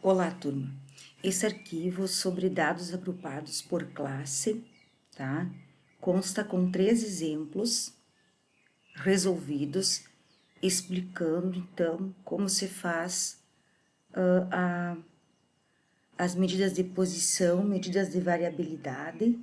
Olá, turma. Esse arquivo sobre dados agrupados por classe, tá? Consta com 3 exemplos resolvidos, explicando, então, como se faz as medidas de posição, medidas de variabilidade,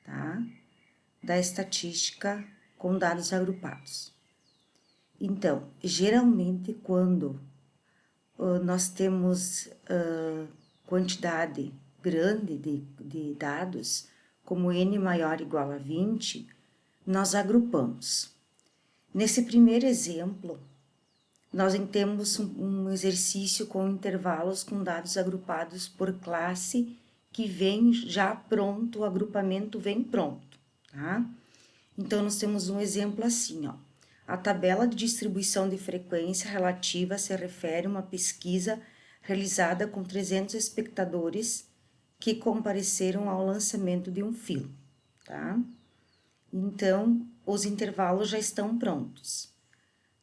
tá? Da estatística com dados agrupados. Então, geralmente, quando nós temos quantidade grande de dados, como n maior ou igual a 20, nós agrupamos. Nesse primeiro exemplo, nós temos um exercício com intervalos com dados agrupados por classe, que vem já pronto, o agrupamento vem pronto, tá? Então, nós temos um exemplo assim, ó. A tabela de distribuição de frequência relativa se refere a uma pesquisa realizada com 300 espectadores que compareceram ao lançamento de um filme, tá? Então, os intervalos já estão prontos.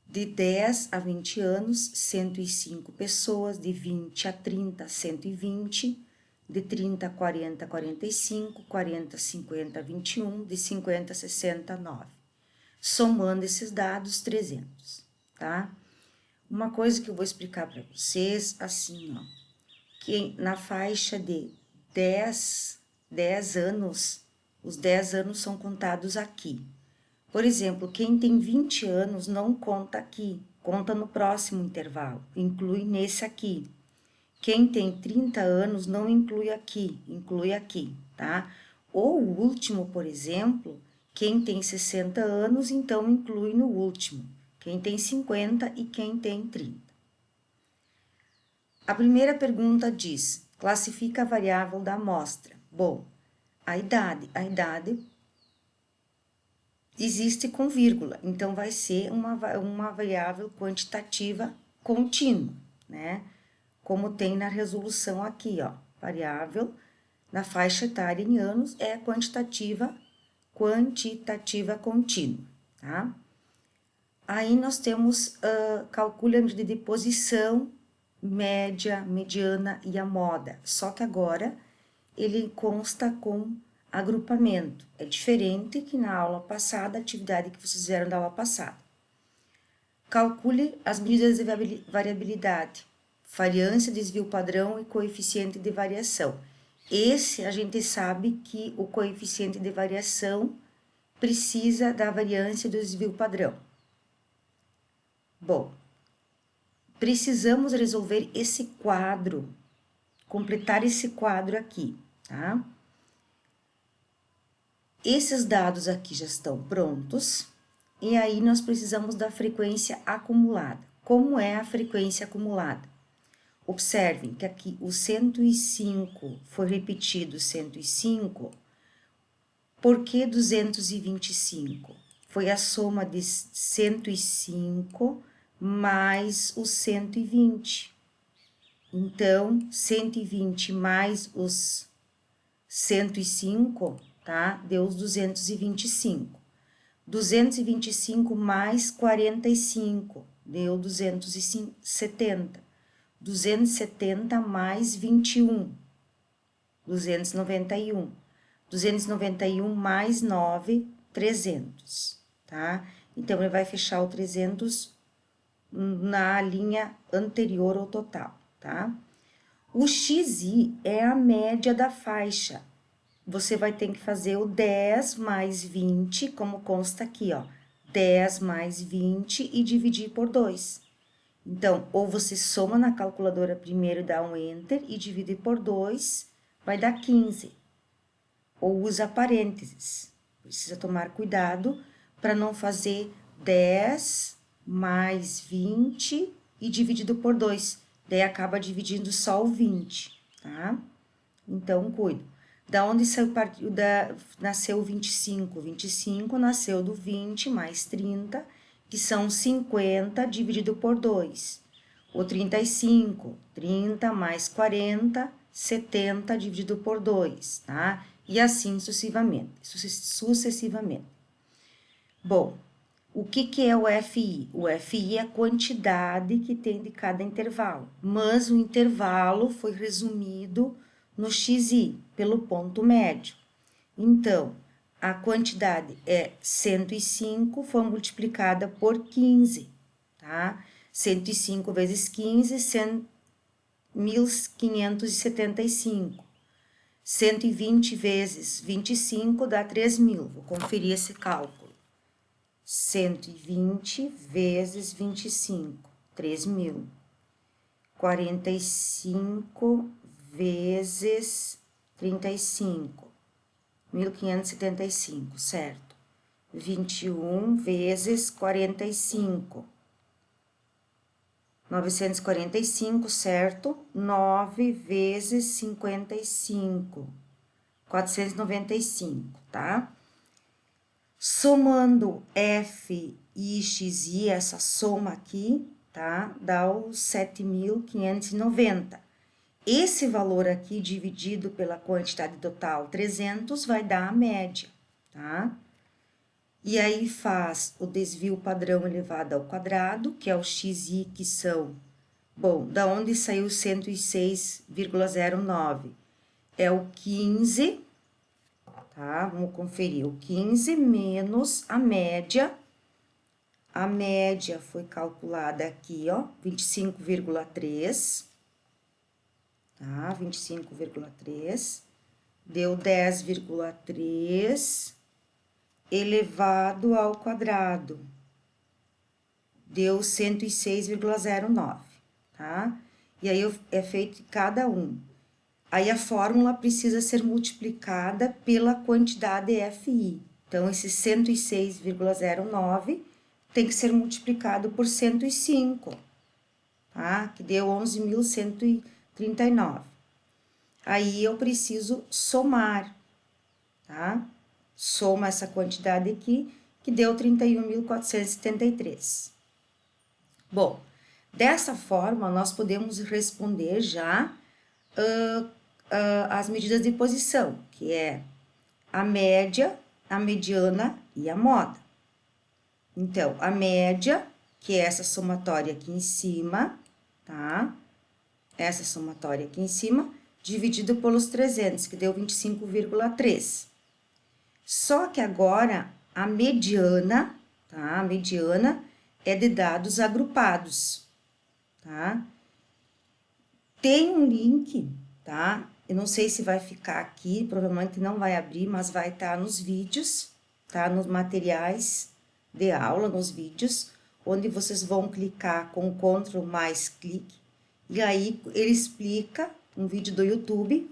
De 10 a 20 anos, 105 pessoas, de 20 a 30, 120, de 30 a 40, 45, 40 a 50, 21, de 50 a 60, 9. Somando esses dados, 300, tá? Uma coisa que eu vou explicar para vocês, assim, ó, que na faixa de 10 anos, os 10 anos são contados aqui. Por exemplo, quem tem 20 anos não conta aqui, conta no próximo intervalo, inclui nesse aqui. Quem tem 30 anos não inclui aqui, tá? Ou o último, por exemplo, quem tem 60 anos, então inclui no último. Quem tem 50 e quem tem 30. A primeira pergunta diz, classifica a variável da amostra. Bom, a idade existe com vírgula, então vai ser uma variável quantitativa contínua, né? Como tem na resolução aqui, ó, variável na faixa etária em anos é quantitativa contínua, tá? Aí nós temos, calcule a medida de posição, média, mediana e a moda, só que agora ele consta com agrupamento, é diferente que na aula passada, a atividade que vocês fizeram da aula passada. Calcule as medidas de variabilidade, variância, desvio padrão e coeficiente de variação. Esse a gente sabe que o coeficiente de variação precisa da variância do desvio padrão. Bom, precisamos resolver esse quadro, completar esse quadro aqui, tá? Esses dados aqui já estão prontos, e aí nós precisamos da frequência acumulada. Como é a frequência acumulada? Observem que aqui o 105 foi repetido 105, por que 225? Foi a soma de 105 mais os 120. Então, 120 mais os 105, tá? Deu os 225. 225 mais 45, deu 270. 270 mais 21, 291. 291 mais 9, 300, tá? Então, ele vai fechar o 300 na linha anterior ao total, tá? O XI é a média da faixa. Você vai ter que fazer o 10 mais 20, como consta aqui, ó. 10 mais 20 e dividir por 2. Então, ou você soma na calculadora primeiro, dá um Enter e divide por 2, vai dar 15. Ou usa parênteses. Precisa tomar cuidado para não fazer 10 mais 20 e dividido por 2. Daí, acaba dividindo só o 20, tá? Então, cuida. Da onde saiu, nasceu o 25? 25 nasceu do 20 mais 30, que são 50 dividido por 2. O 35, 30 mais 40, 70 dividido por 2, tá? E assim sucessivamente. Bom, O que é o FI? O FI é a quantidade que tem de cada intervalo, mas o intervalo foi resumido no XI, pelo ponto médio. Então, a quantidade é 105, foi multiplicada por 15, tá? 105 vezes 15, 1.575. 120 vezes 25 dá 3.000. Vou conferir esse cálculo. 120 vezes 25, 3.000. 45 vezes 35, 1.575, certo? 21 vezes 45, 945, certo? 9 vezes 55, 495, tá? Somando F e XI, essa soma aqui, tá? Dá os 7.590. Esse valor aqui, dividido pela quantidade total, 300, vai dar a média, tá? E aí faz o desvio padrão elevado ao quadrado, que é o XI, que são... Bom, da onde saiu 106,09? É o 15... Tá? Vamos conferir, o 15 menos a média. A média foi calculada aqui, ó, 25,3, tá? 25,3, deu 10,3 elevado ao quadrado, deu 106,09, tá? E aí é feito cada um. Aí a fórmula precisa ser multiplicada pela quantidade FI. Então, esse 106,09 tem que ser multiplicado por 105, tá? Que deu 11.139. Aí eu preciso somar, tá? Soma essa quantidade aqui, que deu 31.473. Bom, dessa forma, nós podemos responder já as medidas de posição, que é a média, a mediana e a moda. Então, a média, que é essa somatória aqui em cima, tá? Essa somatória aqui em cima, dividido pelos 300, que deu 25,3. Só que agora, a mediana, tá? A mediana é de dados agrupados, tá? Tem um link, tá? Eu não sei se vai ficar aqui, provavelmente não vai abrir, mas vai estar nos vídeos, tá? Nos materiais de aula, nos vídeos, onde vocês vão clicar com Ctrl mais clique, e aí ele explica, um vídeo do YouTube,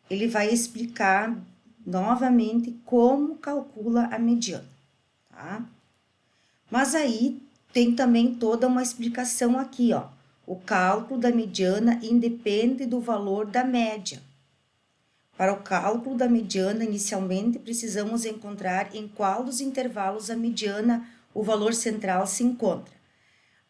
ele vai explicar novamente como calcula a mediana, tá? Mas aí tem também toda uma explicação aqui, ó. O cálculo da mediana independe do valor da média. Para o cálculo da mediana, inicialmente, precisamos encontrar em qual dos intervalos a mediana, o valor central, se encontra.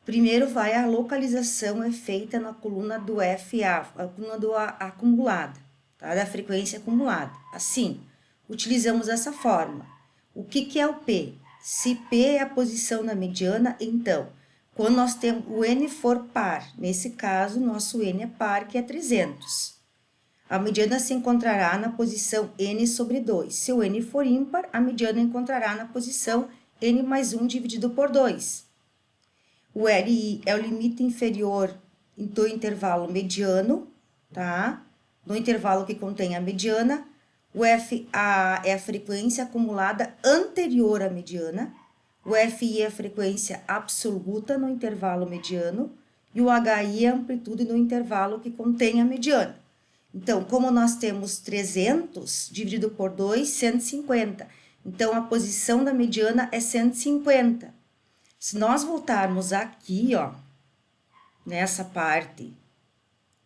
Primeiro vai a localização é feita na coluna do FA, a coluna do acumulada, tá? Da frequência acumulada. Assim, utilizamos essa fórmula. O que é o P? Se P é a posição na mediana, então, quando nós temos o N for par, nesse caso, nosso N é par, que é 300. A mediana se encontrará na posição N sobre 2. Se o N for ímpar, a mediana encontrará na posição N mais 1 dividido por 2. O RI é o limite inferior do intervalo mediano, tá? No intervalo que contém a mediana. O FA é a frequência acumulada anterior à mediana. O FI é a frequência absoluta no intervalo mediano. E o HI é a amplitude no intervalo que contém a mediana. Então, como nós temos 300 dividido por 2, 150. Então, a posição da mediana é 150. Se nós voltarmos aqui, ó, nessa parte,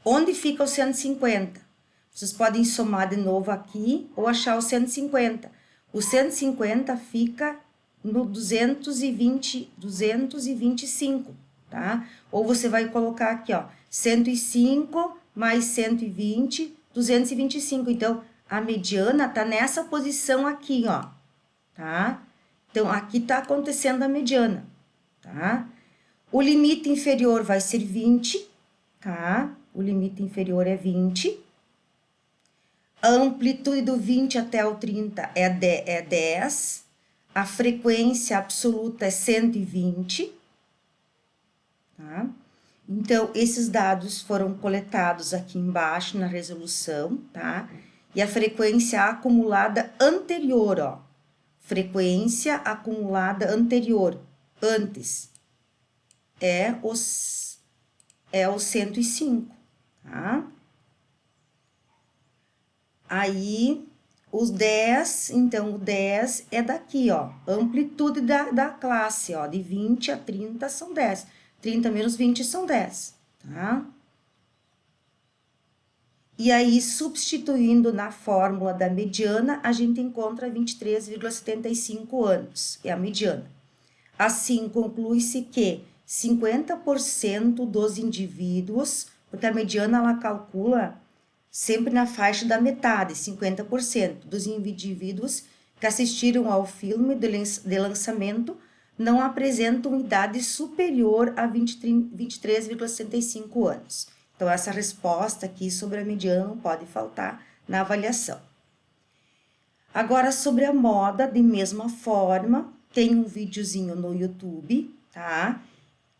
onde fica o 150? Vocês podem somar de novo aqui ou achar o 150. O 150 fica no 225, tá? Ou você vai colocar aqui, ó, 105 mais 120, 225. Então, a mediana tá nessa posição aqui, ó, tá? Então, aqui está acontecendo a mediana, tá? O limite inferior vai ser 20, tá? O limite inferior é 20. A amplitude do 20 até o 30 é 10. A frequência absoluta é 120, tá? Então, esses dados foram coletados aqui embaixo na resolução, tá? E a frequência acumulada anterior, ó. Frequência acumulada anterior, antes, é o 105, tá? Aí, os 10, então, o 10 é daqui, ó. Amplitude da classe, ó. De 20 a 30 são 10. 30 menos 20 são 10, tá? E aí, substituindo na fórmula da mediana, a gente encontra 23,75 anos, é a mediana. Assim, conclui-se que 50% dos indivíduos, porque a mediana ela calcula sempre na faixa da metade, 50% dos indivíduos que assistiram ao filme de lançamento não apresentam idade superior a 23,65 anos. Então, essa resposta aqui sobre a mediana não pode faltar na avaliação. Agora, sobre a moda, de mesma forma, tem um videozinho no YouTube, tá?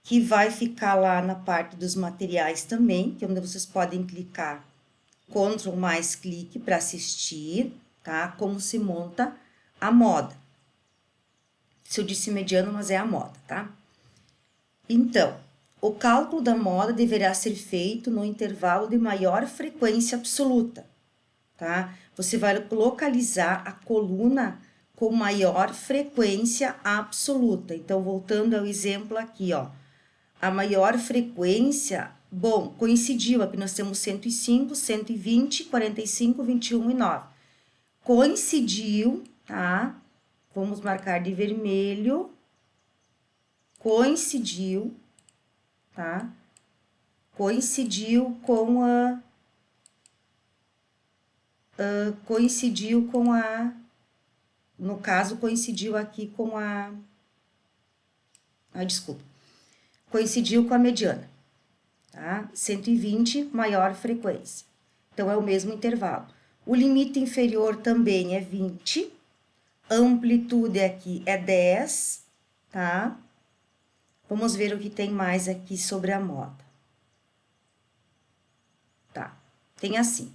Que vai ficar lá na parte dos materiais também, que é onde vocês podem clicar Ctrl mais clique para assistir, tá? Como se monta a moda. Se eu disse mediano, mas é a moda, tá? Então, o cálculo da moda deverá ser feito no intervalo de maior frequência absoluta, tá? Você vai localizar a coluna com maior frequência absoluta. Então, voltando ao exemplo aqui, ó. A maior frequência, bom, coincidiu, aqui nós temos 105, 120, 45, 21 e 9. Coincidiu, tá? Vamos marcar de vermelho. Coincidiu, tá? Coincidiu com no caso, coincidiu aqui com desculpa. Coincidiu com a mediana, tá? 120, maior frequência. Então, é o mesmo intervalo. O limite inferior também é 20. A amplitude aqui é 10, tá? Vamos ver o que tem mais aqui sobre a moda. Tá, tem assim.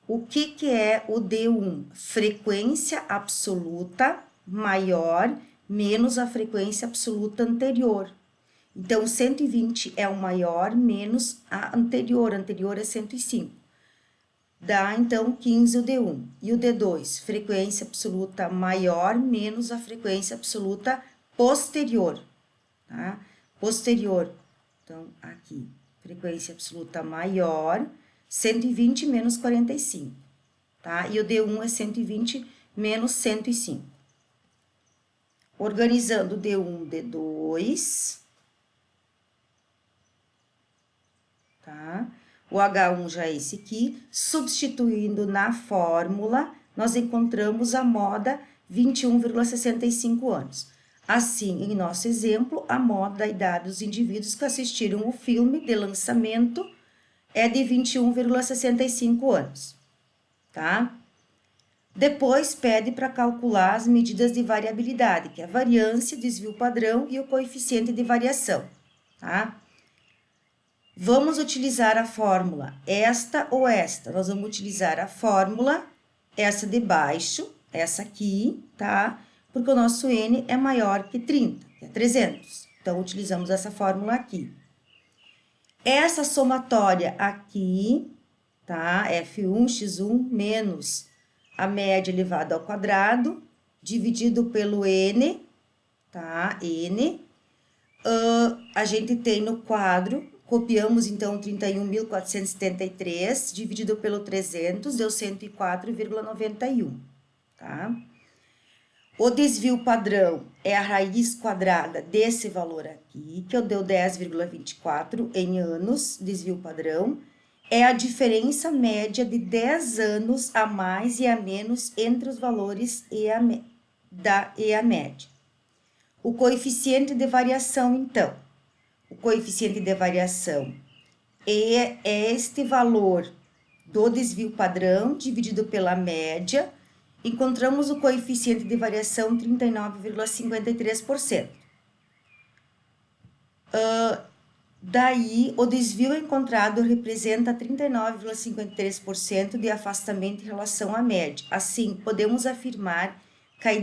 O que é o D1? Frequência absoluta maior menos a frequência absoluta anterior. Então, 120 é o maior menos a anterior. A anterior é 105. Dá, então, 15 o D1. E o D2? Frequência absoluta maior menos a frequência absoluta posterior. Tá? Posterior. Então, aqui, frequência absoluta maior, 120 menos 45. Tá? E o D1 é 120 menos 105. Organizando D1, D2... Tá? O H1 já é esse aqui. Substituindo na fórmula, nós encontramos a moda 21,65 anos. Assim, em nosso exemplo, a moda da idade dos indivíduos que assistiram o filme de lançamento é de 21,65 anos, tá? Depois, pede para calcular as medidas de variabilidade, que é a variância, desvio padrão e o coeficiente de variação, tá? Vamos utilizar a fórmula esta ou esta. Nós vamos utilizar a fórmula essa de baixo, essa aqui, tá? Porque o nosso N é maior que 30, que é 300. Então, utilizamos essa fórmula aqui. Essa somatória aqui, tá? F1x1 menos a média elevada ao quadrado, dividido pelo N, tá? N. A gente tem no quadro... Copiamos, então, 31.473, dividido pelo 300, deu 104,91, tá? O desvio padrão é a raiz quadrada desse valor aqui, que deu 10,24 em anos, desvio padrão. É a diferença média de 10 anos a mais e a menos entre os valores e a média. O coeficiente de variação, então. O coeficiente de variação é este valor do desvio padrão dividido pela média. Encontramos o coeficiente de variação 39,53%. Daí, o desvio encontrado representa 39,53% de afastamento em relação à média. Assim, podemos afirmar que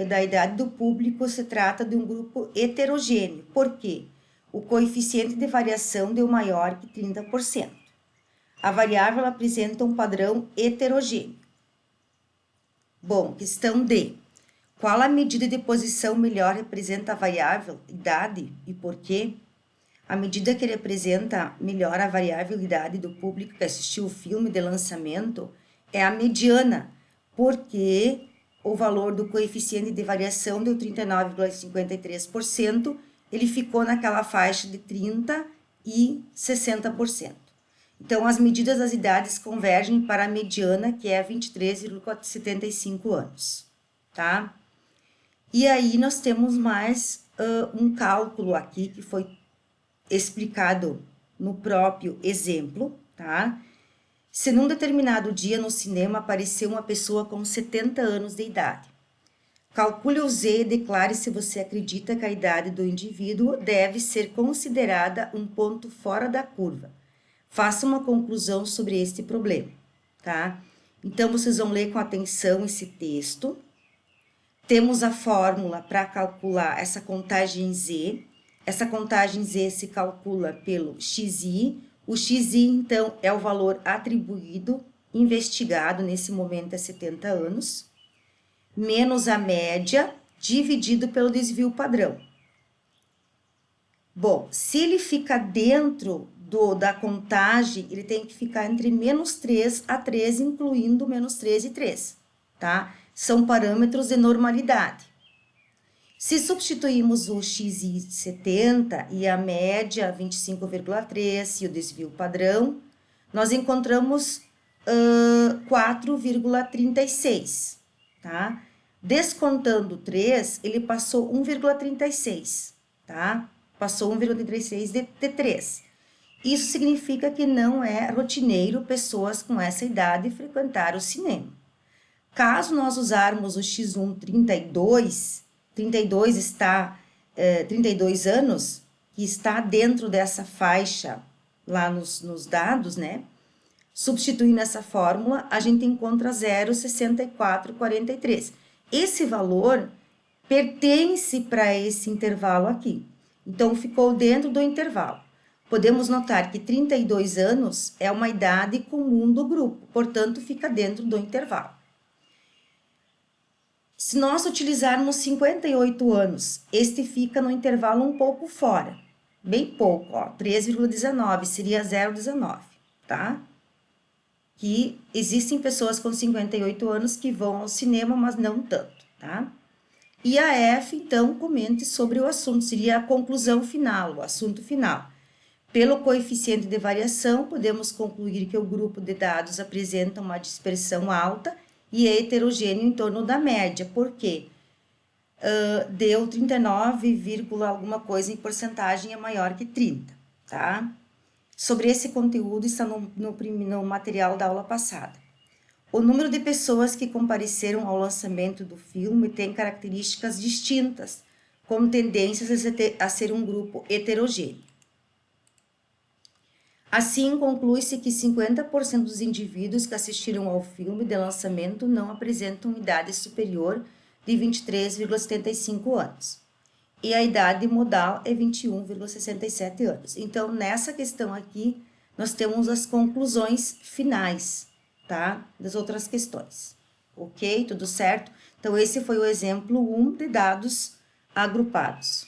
da idade do público se trata de um grupo heterogêneo. Por quê? O coeficiente de variação deu maior que 30%. A variável apresenta um padrão heterogêneo. Bom, questão D. Qual a medida de posição melhor representa a variável idade e por quê? A medida que representa melhor a variável idade do público que assistiu o filme de lançamento é a mediana, porque o valor do coeficiente de variação deu 39,53%, ele ficou naquela faixa de 30% e 60%. Então, as medidas das idades convergem para a mediana, que é 23,75 anos, tá? E aí, nós temos mais um cálculo aqui que foi explicado no próprio exemplo, tá? Se num determinado dia no cinema apareceu uma pessoa com 70 anos de idade, calcule o Z e declare se você acredita que a idade do indivíduo deve ser considerada um ponto fora da curva. Faça uma conclusão sobre este problema, tá? Então, vocês vão ler com atenção esse texto. Temos a fórmula para calcular essa contagem Z. Essa contagem Z se calcula pelo XI. O XI, então, é o valor atribuído, investigado, nesse momento é 70 anos, menos a média, dividido pelo desvio padrão. Bom, se ele fica dentro da contagem, ele tem que ficar entre menos 3 a 3, incluindo menos 3 e 3, tá? São parâmetros de normalidade. Se substituirmos o XI 70 e a média 25,3 e o desvio padrão, nós encontramos 4,36, tá? Descontando 3, ele passou 1,36, tá? Passou 1,36 de 3. Isso significa que não é rotineiro pessoas com essa idade frequentar o cinema. Caso nós usarmos o X1 32 está 32 anos, que está dentro dessa faixa lá nos dados, né? Substituindo essa fórmula, a gente encontra 0,6443. Esse valor pertence para esse intervalo aqui. Então, ficou dentro do intervalo. Podemos notar que 32 anos é uma idade comum do grupo, portanto, fica dentro do intervalo. Se nós utilizarmos 58 anos, este fica no intervalo um pouco fora, bem pouco, ó, 3,19, seria 0,19, tá? Que existem pessoas com 58 anos que vão ao cinema, mas não tanto, tá? E a F, então, comente sobre o assunto, seria a conclusão final, o assunto final. Pelo coeficiente de variação, podemos concluir que o grupo de dados apresenta uma dispersão alta e é heterogêneo em torno da média, porque deu 39, alguma coisa em porcentagem é maior que 30, tá? Sobre esse conteúdo está no material da aula passada. O número de pessoas que compareceram ao lançamento do filme tem características distintas, com tendências a ser um grupo heterogêneo. Assim, conclui-se que 50% dos indivíduos que assistiram ao filme de lançamento não apresentam idade superior de 23,75 anos. E a idade modal é 21,67 anos. Então, nessa questão aqui, nós temos as conclusões finais, tá? Das outras questões. Ok? Tudo certo? Então, esse foi o exemplo 1 de dados agrupados.